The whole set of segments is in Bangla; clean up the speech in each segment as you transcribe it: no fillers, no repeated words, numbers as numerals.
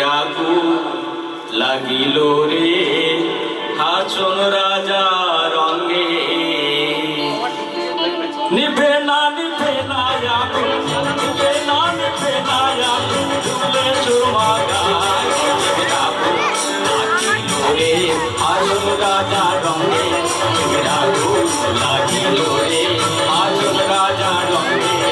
আগু লাগিল রে হাসন রাজা রঙে নিভে না আগু নিভে না আগু ঝুলে সুমাগায় আগু লাগিল রে হাসন রাজা রঙে আগু লাগিল রে হাসন রাজা রঙে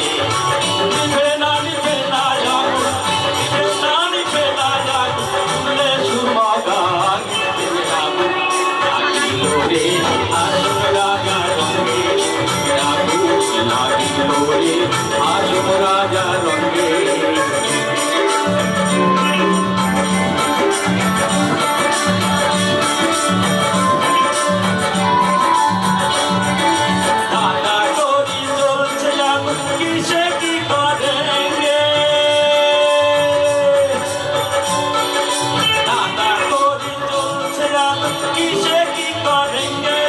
রাজা রঙে দাদা করি চলছে কিসে কি করেঙ্গে দাদা করি চলছে কিসে কি করেঙ্গে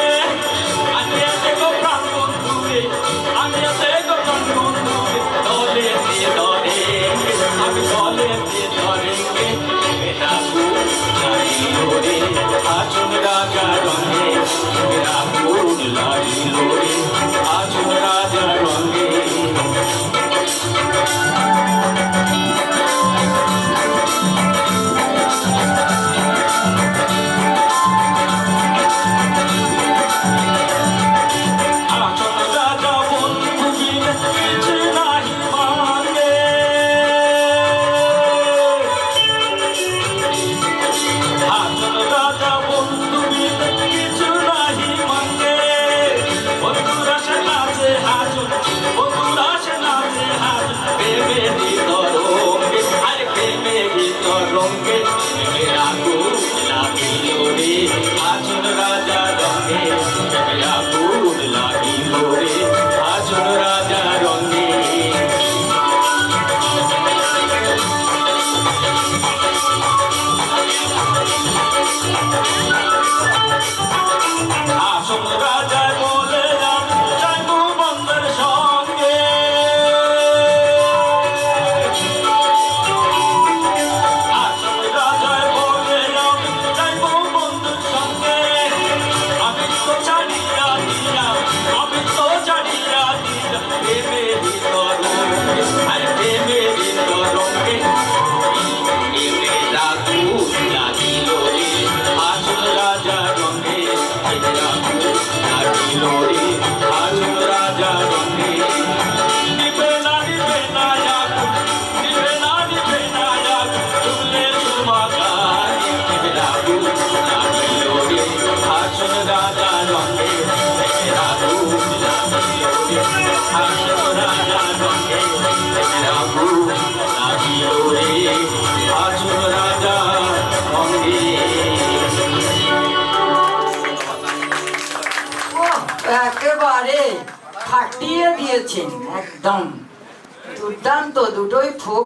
আমি দেখো প্রাণ বন্ধুকে আমি দেখো প্রাণ বন্ধুকে দলে দিয়ে ধরেঙ্গে আমি দলে দিয়ে ধরেঙ্গে রাগু লাগিল রে হাসন রাজা রঙে রাগু লাগিল রে হাসন রাজা রঙে রাগু লাগিল রে হাসন রাজা রঙে রাগু লাগিল রে হাসন রাজা রঙে হাসন রাজা বলে যাইবো বন্ধের সঙ্গে একেবারে ফাটিয়ে দিয়েছেন একদম দুর্দান্ত দুটোই খুব